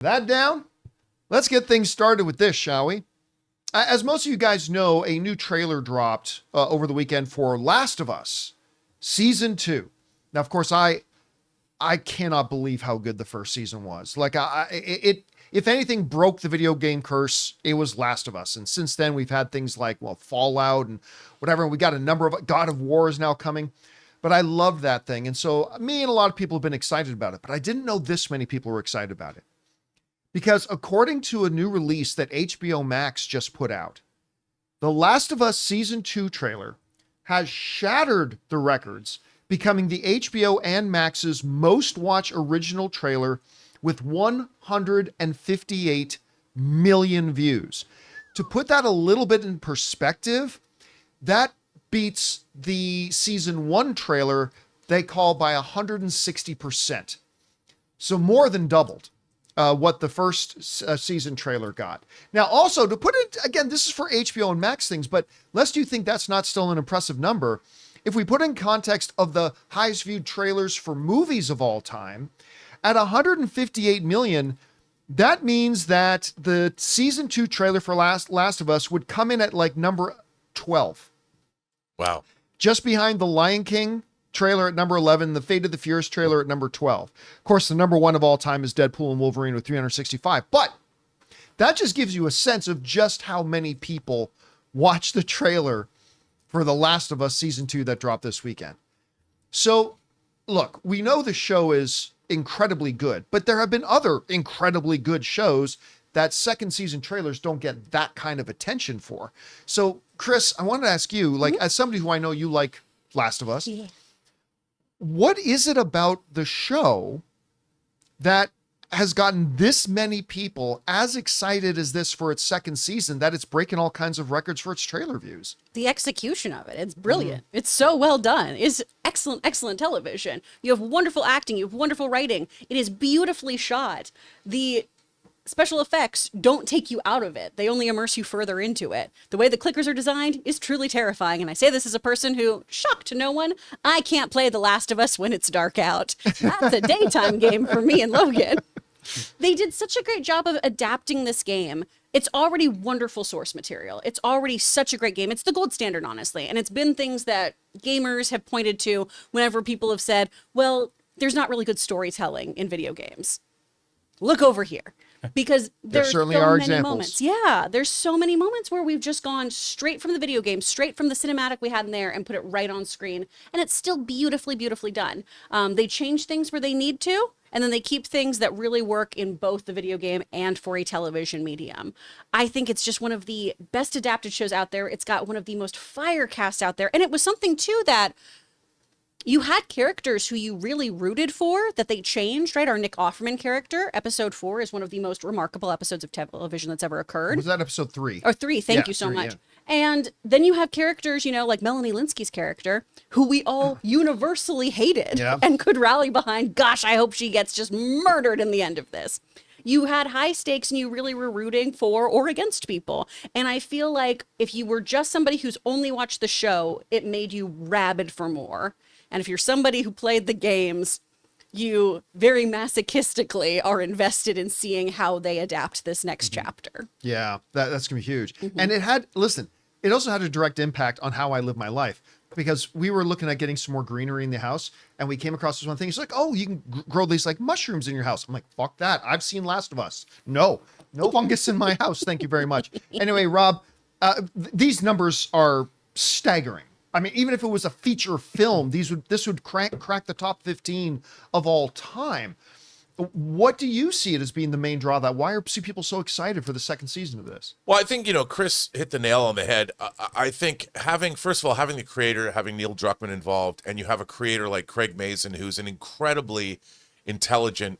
That down? Let's get things started with this, shall we? As most of you guys know, a new trailer dropped over the weekend for Last of Us Season 2. Now, of course, I cannot believe how good the first season was. Like, it if anything broke the video game curse, it was Last of Us. And since then, we've had things like, well, Fallout and whatever. We got a number of God of War is now coming. But I love that thing. And so me and a lot of people have been excited about it. But I didn't know this many people were excited about it. Because according to a new release that HBO Max just put out, The Last of Us Season 2 trailer has shattered the records, becoming the HBO and Max's most watched original trailer with 158 million views. To put that a little bit in perspective, that beats the Season 1 trailer they call by 160%. So more than doubled what the first season trailer got. Now, also to put it, again, this is for HBO and Max things, but lest you think that's not still an impressive number, if we put in context of the highest viewed trailers for movies of all time, at 158 million, that means that the Season 2 trailer for Last of Us would come in at like number 12. Wow. Just behind the Lion King trailer at number 11, the Fate of the Furious trailer at number 12. Of course, the number one of all time is Deadpool and Wolverine with 365. But that just gives you a sense of just how many people watched the trailer for The Last of Us Season 2 that dropped this weekend. So, look, we know the show is incredibly good, but there have been other incredibly good shows that second season trailers don't get that kind of attention for. So, Chris, I wanted to ask you, like, as somebody who I know you like Last of Us, what is it about the show that has gotten this many people as excited as this for its second season that it's breaking all kinds of records for its trailer views? The execution of it, it's brilliant. It's so well done. It's excellent television. You have wonderful acting, you have wonderful writing. It is beautifully shot. The special effects don't take you out of it. They only immerse you further into it. The way the clickers are designed is truly terrifying. And I say this as a person who, shocked to no one, I can't play The Last of Us when it's dark out. That's a daytime game for me and Logan. They did such a great job of adapting this game. It's already wonderful source material. It's already such a great game. It's the gold standard, honestly. And it's been things that gamers have pointed to whenever people have said, well, there's not really good storytelling in video games. Look over here. Because there certainly are so many examples. Moments. Yeah, there's so many moments where we've just gone straight from the video game, straight from the cinematic we had in there and put it right on screen. And it's still beautifully done. They change things where they need to, and then they keep things that really work in both the video game and for a television medium. I think it's just one of the best adapted shows out there. It's got one of the most fire casts out there. And it was something, too, that you had characters who you really rooted for that they changed, right? Our Nick Offerman character, episode 4, is one of the most remarkable episodes of television that's ever occurred. Was that episode 3? Or 3, thank you so much. Yeah. And then you have characters, you know, like Melanie Linsky's character, who we all universally hated and could rally behind. Gosh, I hope she gets just murdered in the end of this. You had high stakes and you really were rooting for or against people. And I feel like if you were just somebody who's only watched the show, it made you rabid for more. And if you're somebody who played the games, you very masochistically are invested in seeing how they adapt this next chapter. Yeah, that's going to be huge. And it also had a direct impact on how I live my life, because we were looking at getting some more greenery in the house and we came across this one thing. It's like, oh, you can grow these like mushrooms in your house. I'm like, fuck that. I've seen Last of Us. No fungus in my house. Thank you very much. Anyway, Rob, these numbers are staggering. I mean, even if it was a feature film, this would crack the top 15 of all time. What do you see it as being the main draw? Why are people so excited for the second season of this? Well, I think, Chris hit the nail on the head. I think first of all, having the creator, having Neil Druckmann involved, and you have a creator like Craig Mazin, who's an incredibly intelligent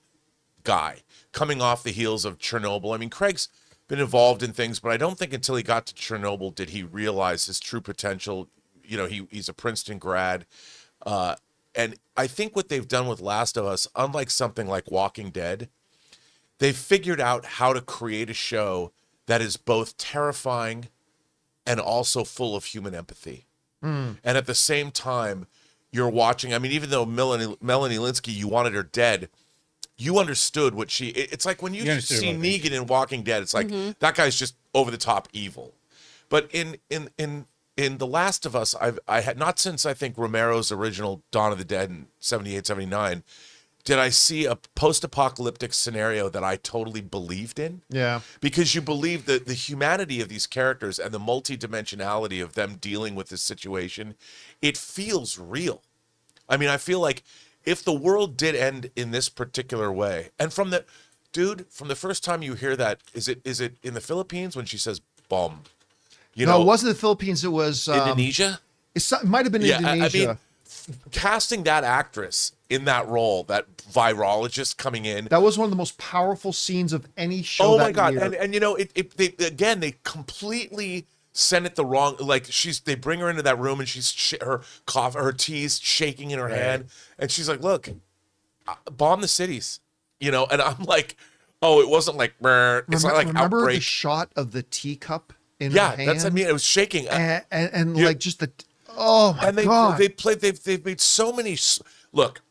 guy coming off the heels of Chernobyl. I mean, Craig's been involved in things, but I don't think until he got to Chernobyl did he realize his true potential. He's a Princeton grad. And I think what they've done with Last of Us, unlike something like Walking Dead, they've figured out how to create a show that is both terrifying and also full of human empathy. And at the same time, you're watching, I mean, even though Melanie Linsky, you wanted her dead, you understood what it's like when you understood see what Negan in Walking Dead, it's like that guy's just over the top evil. But in The Last of Us, I had not since I think Romero's original Dawn of the Dead in 78, 79, did I see a post-apocalyptic scenario that I totally believed in. Yeah. Because you believe that the humanity of these characters and the multidimensionality of them dealing with this situation, it feels real. I mean, I feel like if the world did end in this particular way, and from the first time you hear that, is it in the Philippines when she says bomb? No, it wasn't the Philippines. It was Indonesia. It might have been Indonesia. I mean, casting that actress in that role, that virologist coming in, that was one of the most powerful scenes of any show. Oh that my God! year. And you know, they completely sent it the wrong. Like they bring her into that room and her tea's shaking in her hand, and she's like, "Look, bomb the cities," you know. And I'm like, "Oh, it wasn't like it's not like remember outbreak." the shot of the teacup in her hand? That's. I mean, it was shaking, and like just the. Oh my God! They've made so many. Look,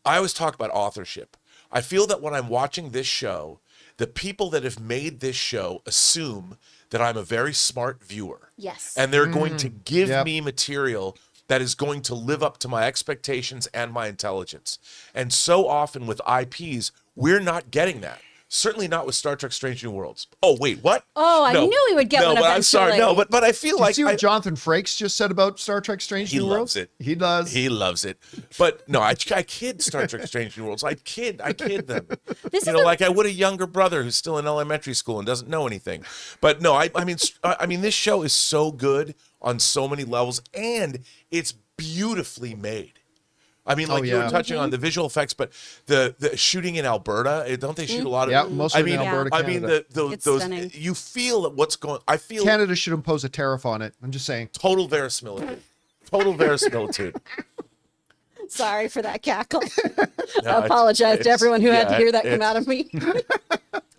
I always talk about authorship. I feel that when I'm watching this show, the people that have made this show assume that I'm a very smart viewer. Yes. And they're going to give me material that is going to live up to my expectations and my intelligence. And so often with IPs, we're not getting that. Certainly not with Star Trek Strange New Worlds. Oh, wait, what? Oh, I knew we would get one but eventually. I'm sorry. No, but I feel Did like... you see what Jonathan Frakes just said about Star Trek Strange New Worlds? He loves it. He does. He loves it. But no, I kid Star Trek Strange New Worlds. I kid them. Like I would a younger brother who's still in elementary school and doesn't know anything. But no, I mean, this show is so good on so many levels, and it's beautifully made. I mean, like you were touching on the visual effects, but the shooting in Alberta, don't they shoot a lot of? Yeah, most of it in Alberta, I Canada. mean, those stunning. you feel what's going. I feel Canada should impose a tariff on it. I'm just saying. total verisimilitude. Total verisimilitude. Sorry for that cackle. No, I apologize to everyone who had to hear that come it's- out of me.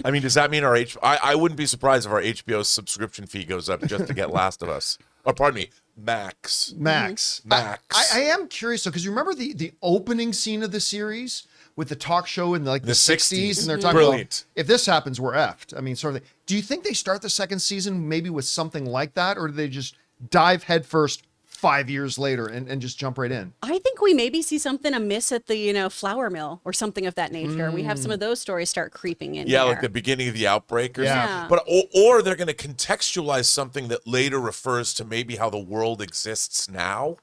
I mean, does that mean I wouldn't be surprised if our HBO subscription fee goes up just to get Last of Us. Or pardon me, Max. Max. I am curious though, because you remember the opening scene of the series with the talk show in like the 60s, and they're talking Brilliant. about if this happens, we're effed. I mean, sort of thing. Do you think they start the second season maybe with something like that, or do they just dive headfirst 5 years later and just jump right in? I think we maybe see something amiss at the flour mill or something of that nature. We have some of those stories start creeping in. Yeah, there. like the beginning of the outbreak or Yeah. something. But or they're going to contextualize something that later refers to maybe how the world exists now.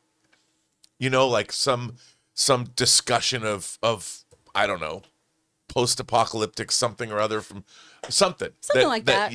Like some discussion of I don't know, post-apocalyptic something or other from something like that.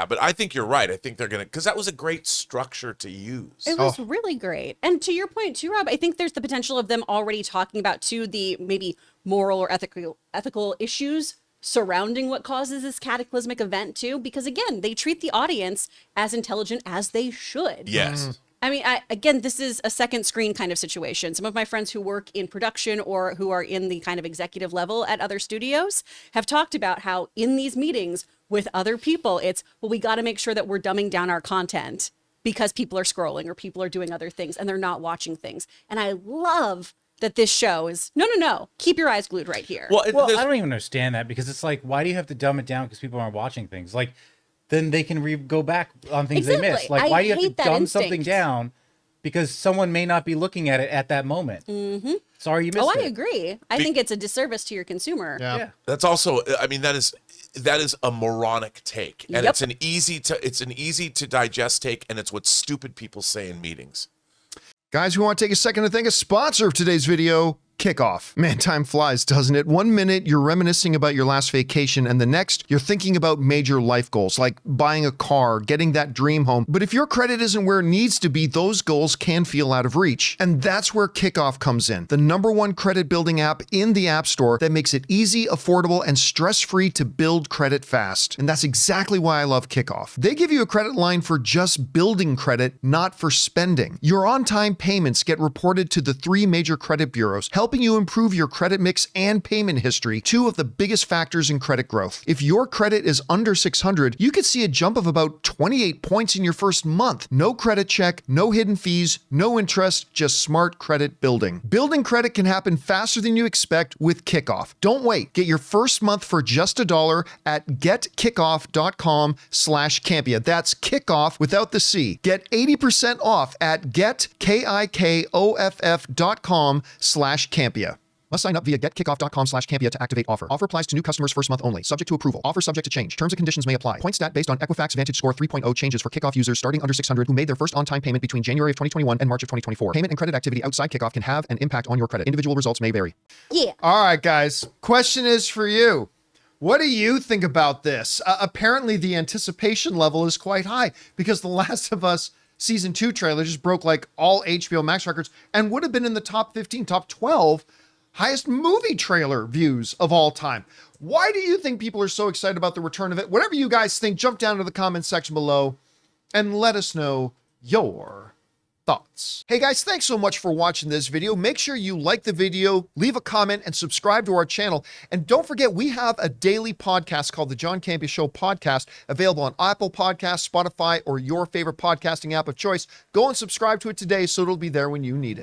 But I think you're right. I think they're going to, because that was a great structure to use. It was really great. And to your point too, Rob, I think there's the potential of them already talking about too the maybe moral or ethical issues surrounding what causes this cataclysmic event too, because again, they treat the audience as intelligent as they should. Yes. I mean, again, this is a second screen kind of situation. Some of my friends who work in production or who are in the kind of executive level at other studios have talked about how in these meetings with other people, it's, well, we got to make sure that we're dumbing down our content because people are scrolling or people are doing other things and they're not watching things. And I love that this show is, no, keep your eyes glued right here. Well, I don't even understand that, because it's like, why do you have to dumb it down because people aren't watching things? Like, then they can go back on things they missed. Like, why do you have to dumb something down because someone may not be looking at it at that moment? Mm-hmm. Sorry, you missed it. I agree. I think it's a disservice to your consumer. Yeah. That's also, I mean, that is a moronic take, and it's an easy to digest take, and it's what stupid people say in meetings. Guys, we want to take a second to thank a sponsor of today's video, Kikoff. Man, time flies, doesn't it? 1 minute, you're reminiscing about your last vacation, and the next, you're thinking about major life goals, like buying a car, getting that dream home. But if your credit isn't where it needs to be, those goals can feel out of reach. And that's where Kikoff comes in, the #1 credit building app in the App Store that makes it easy, affordable, and stress-free to build credit fast. And that's exactly why I love Kikoff. They give you a credit line for just building credit, not for spending. Your on-time payments get reported to the 3 major credit bureaus, help helping you improve your credit mix and payment history, two of the biggest factors in credit growth. If your credit is under 600, you could see a jump of about 28 points in your first month. No credit check, no hidden fees, no interest, just smart credit building. Building credit can happen faster than you expect with Kikoff. Don't wait. Get your first month for just $1 at getkikoff.com/Campea. That's kickoff without the C. Get 80% off at getkikoff.com/Campea. Must sign up via getkickoff.com/Campea to activate offer. Offer applies to new customers first month only, subject to approval. Offer subject to change. Terms and conditions may apply. Point stat based on Equifax Vantage Score 3.0 changes for Kikoff users starting under 600 who made their first on-time payment between January of 2021 and March of 2024. Payment and credit activity outside Kikoff can have an impact on your credit. Individual results may vary. Yeah. All right, guys. Question is for you. What do you think about this? Apparently, the anticipation level is quite high because The Last of Us Season 2 trailer just broke like all HBO Max records and would have been in the top 15, top 12 highest movie trailer views of all time. Why do you think people are so excited about the return of it? Whatever you guys think, jump down to the comments section below and let us know your thoughts. Hey guys, thanks so much for watching this video. Make sure you like the video, leave a comment, and subscribe to our channel. And don't forget, we have a daily podcast called the John Campea Show podcast, available on Apple Podcasts, Spotify, or your favorite podcasting app of choice. Go and subscribe to it today so it'll be there when you need it.